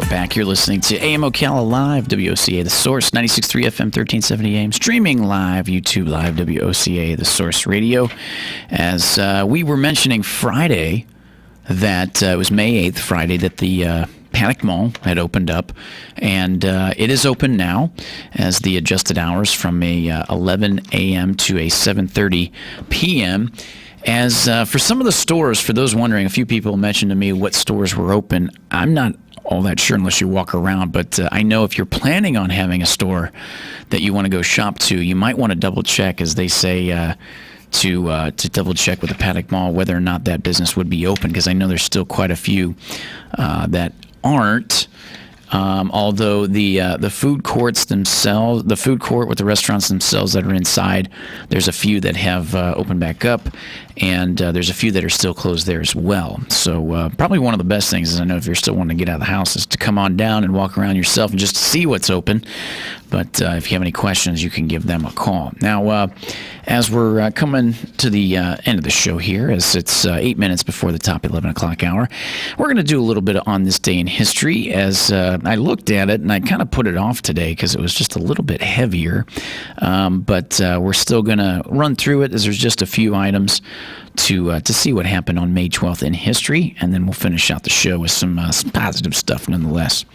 We're back. You're listening to AM Ocala Live, WOCA The Source, 96.3 FM, 1370 AM, streaming live, YouTube Live, WOCA The Source Radio. As we were mentioning Friday, that it was May 8th, Friday, that the Panic Mall had opened up, and it is open now as the adjusted hours from a 11 a.m. to a 7:30 p.m. As for some of the stores, for those wondering, a few people mentioned to me what stores were open. I'm not all that sure unless you walk around, but I know if you're planning on having a store that you want to go shop to, you might want to double check, as they say, to double check with the Panic Mall whether or not that business would be open, because I know there's still quite a few that aren't. Although the food courts themselves, the food court with the restaurants themselves that are inside, there's a few that have opened back up, and there's a few that are still closed there as well. So probably one of the best things is, I know if you're still wanting to get out of the house, is to come on down and walk around yourself and just see what's open. But if you have any questions, you can give them a call. Now, as we're coming to the end of the show here, as it's 8 minutes before the top 11 o'clock hour, we're going to do a little bit on this day in history. As I looked at it, and I kind of put it off today because it was just a little bit heavier. But we're still going to run through it, as there's just a few items to see what happened on May 12th in history, and then we'll finish out the show with some positive stuff nonetheless.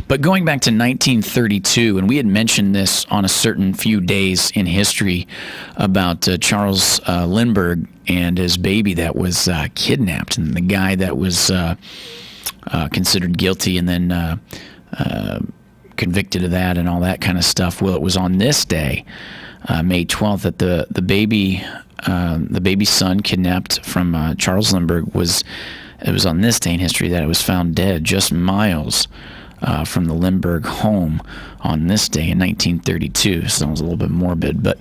But going back to 1932, and we had mentioned this on a certain few days in history about Charles Lindbergh and his baby that was kidnapped, and the guy that was considered guilty and then convicted of that and all that kind of stuff. Well, it was on this day, May 12th, that the baby's son kidnapped from Charles Lindbergh it was on this day in history that it was found dead just miles from the Lindbergh home on this day in 1932. So that was a little bit morbid. But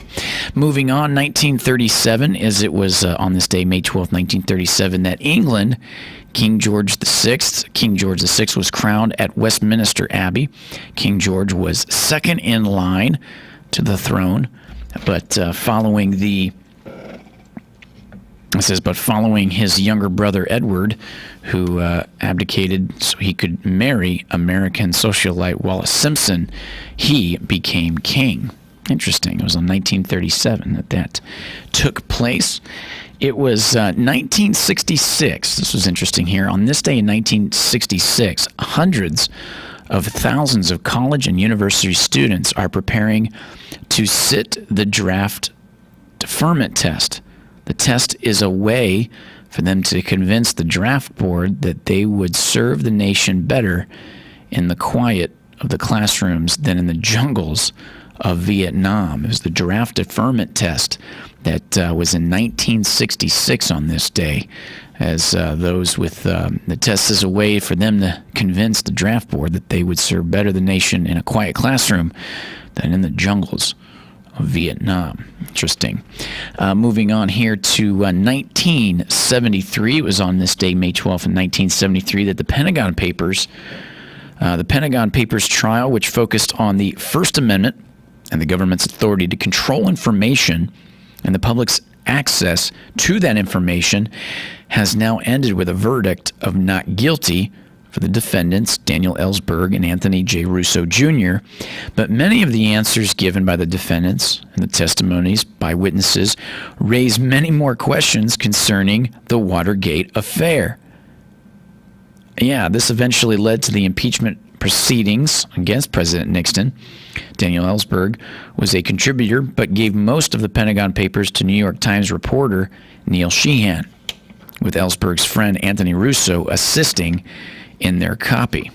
moving on, 1937, as it was on this day, May 12th, 1937, that England, King George VI was crowned at Westminster Abbey. King George was second in line to the throne, but following his younger brother Edward, who abdicated so he could marry American socialite Wallace Simpson, he became king. Interesting. It was in 1937 that took place. It was 1966. This was interesting here. On this day in 1966, hundreds of thousands of college and university students are preparing to sit the draft deferment test. The test is a way for them to convince the draft board that they would serve the nation better in the quiet of the classrooms than in the jungles of Vietnam. It was the draft deferment test that was in 1966 on this day, as those with the test is a way for them to convince the draft board that they would serve better the nation in a quiet classroom than in the jungles of Vietnam. Interesting. Moving on here to 1973. It was on this day, May 12th, in 1973, that the Pentagon Papers trial, which focused on the First Amendment and the government's authority to control information and the public's access to that information, has now ended with a verdict of not guilty for the defendants, Daniel Ellsberg and Anthony J. Russo Jr., but many of the answers given by the defendants and the testimonies by witnesses raise many more questions concerning the Watergate affair. Yeah, this eventually led to the impeachment proceedings against President Nixon. Daniel Ellsberg was a contributor, but gave most of the Pentagon Papers to New York Times reporter Neil Sheehan, with Ellsberg's friend Anthony Russo assisting in their copy.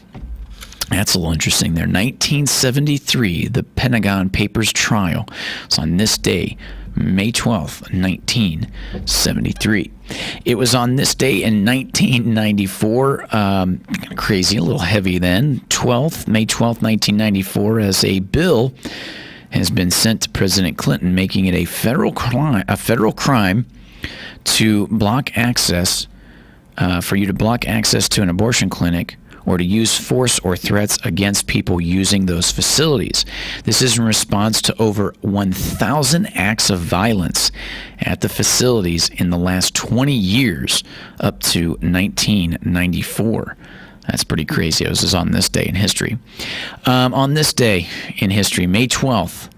That's a little interesting there. 1973, the Pentagon Papers trial. It's on this day, May 12th, 1973. It was on this day in 1994, crazy, a little heavy then, May 12th, 1994, as a bill has been sent to President Clinton, making it a federal crime to block access, for you to block access to an abortion clinic or to use force or threats against people using those facilities. This is in response to over 1,000 acts of violence at the facilities in the last 20 years up to 1994. That's pretty crazy. This is on this day in history. On this day in history, May 12th,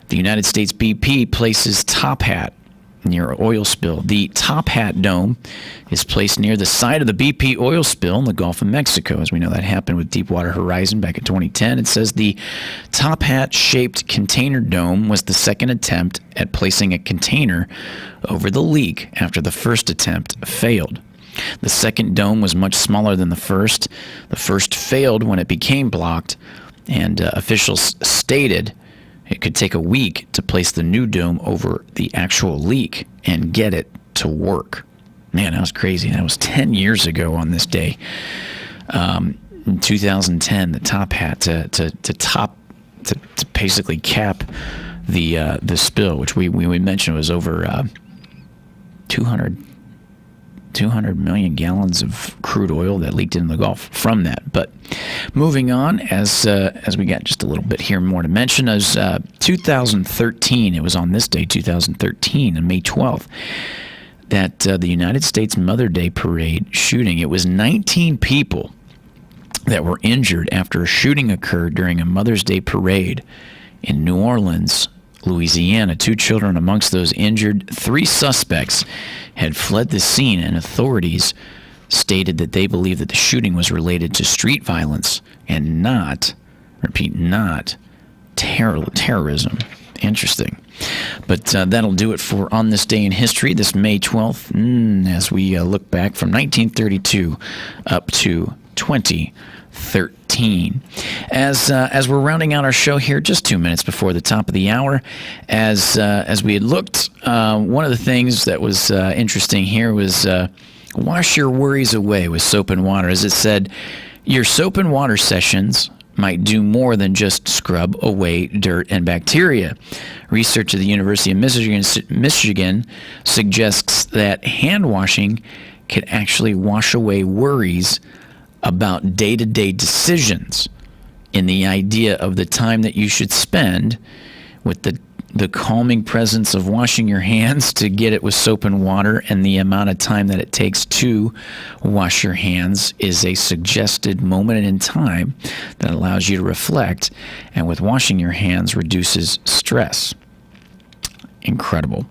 the United States BP places top hat near an oil spill. The Top Hat Dome is placed near the site of the BP oil spill in the Gulf of Mexico. As we know, that happened with Deepwater Horizon back in 2010. It says the Top Hat-shaped container dome was the second attempt at placing a container over the leak after the first attempt failed. The second dome was much smaller than the first. The first failed when it became blocked, and officials stated it could take a week to place the new dome over the actual leak and get it to work. Man, that was crazy. That was 10 years ago on this day. In 2010, the Top Hat to basically cap the spill, which we mentioned was over 200 million gallons of crude oil that leaked into the Gulf from that. But moving on, as we got just a little bit here more to mention, as 2013, it was on this day, 2013, on May 12th, that the United States Mother Day Parade shooting, it was 19 people that were injured after a shooting occurred during a Mother's Day parade in New Orleans, Louisiana. 2 children amongst those injured. 3 suspects had fled the scene, and authorities stated that they believe that the shooting was related to street violence and not terrorism. Interesting. But that'll do it for On This Day in History, this May 12th, as we look back from 1932 up to 2013. As we're rounding out our show here, just 2 minutes before the top of the hour, as we had looked, one of the things that was interesting here was wash your worries away with soap and water. As it said, your soap and water sessions might do more than just scrub away dirt and bacteria. Research at the University of Michigan suggests that hand washing can actually wash away worries about day-to-day decisions, in the idea of the time that you should spend with the calming presence of washing your hands to get it with soap and water, and the amount of time that it takes to wash your hands is a suggested moment in time that allows you to reflect, and with washing your hands reduces stress. Incredible.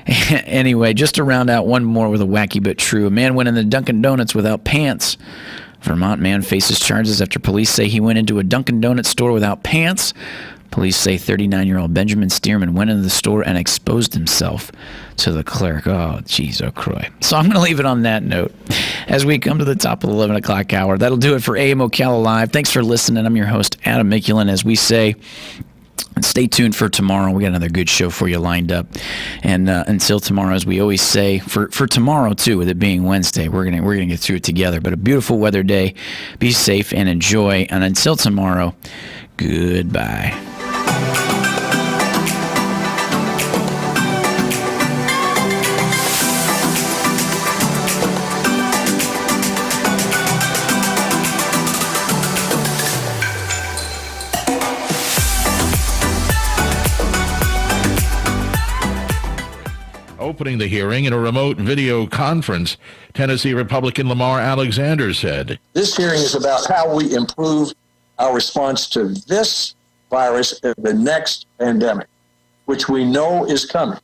Anyway, just to round out one more with a wacky but true. A man went in the Dunkin' Donuts without pants. Vermont man faces charges after police say he went into a Dunkin' Donuts store without pants. Police say 39-year-old Benjamin Stearman went into the store and exposed himself to the clerk. Oh, jeez, oh, croy. So I'm going to leave it on that note as we come to the top of the 11 o'clock hour. That'll do it for AM Ocala Live. Thanks for listening. I'm your host, Adam Mikulin. As we say, stay tuned for tomorrow. We got another good show for you lined up. And until tomorrow, as we always say, for tomorrow too, with it being Wednesday, we're gonna get through it together. But a beautiful weather day. Be safe and enjoy. And until tomorrow, goodbye. Opening the hearing in a remote video conference, Tennessee Republican Lamar Alexander said, "This hearing is about how we improve our response to this virus and the next pandemic, which we know is coming.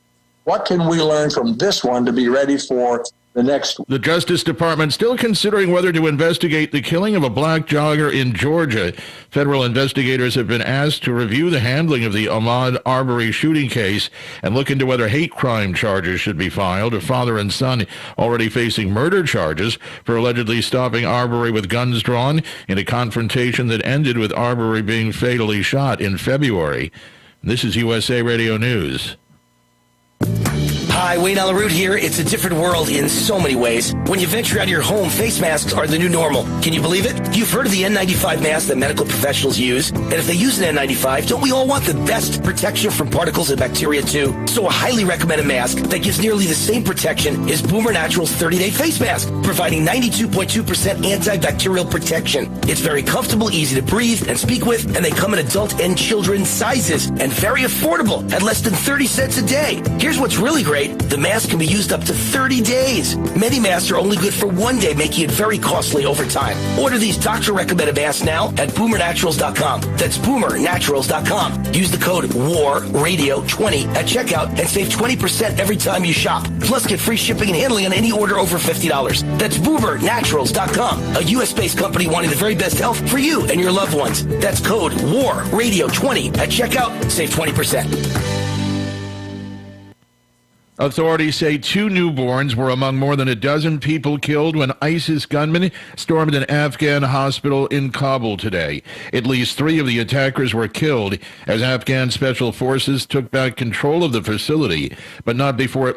What can we learn from this one to be ready for the next one?" The Justice Department still considering whether to investigate the killing of a black jogger in Georgia. Federal investigators have been asked to review the handling of the Ahmaud Arbery shooting case and look into whether hate crime charges should be filed. A father and son already facing murder charges for allegedly stopping Arbery with guns drawn in a confrontation that ended with Arbery being fatally shot in February. This is USA Radio News. Hi, Wayne Alaroot here. It's a different world in so many ways. When you venture out of your home, face masks are the new normal. Can you believe it? You've heard of the N95 mask that medical professionals use. And if they use an N95, don't we all want the best protection from particles and bacteria too? So a highly recommended mask that gives nearly the same protection is Boomer Naturals 30-Day Face Mask, providing 92.2% antibacterial protection. It's very comfortable, easy to breathe and speak with, and they come in adult and children's sizes, and very affordable at less than 30 cents a day. Here's what's really great. upgrade. The mask can be used up to 30 days. Many masks are only good for 1 day, making it very costly over time. Order these doctor-recommended masks now at boomernaturals.com. That's boomernaturals.com. Use the code WARRADIO20 at checkout and save 20% every time you shop. Plus, get free shipping and handling on any order over $50. That's boomernaturals.com, a U.S.-based company wanting the very best health for you and your loved ones. That's code WARRADIO20 at checkout. Save 20%. Authorities say 2 newborns were among more than a dozen people killed when ISIS gunmen stormed an Afghan hospital in Kabul today. At least 3 of the attackers were killed as Afghan special forces took back control of the facility, but not before at least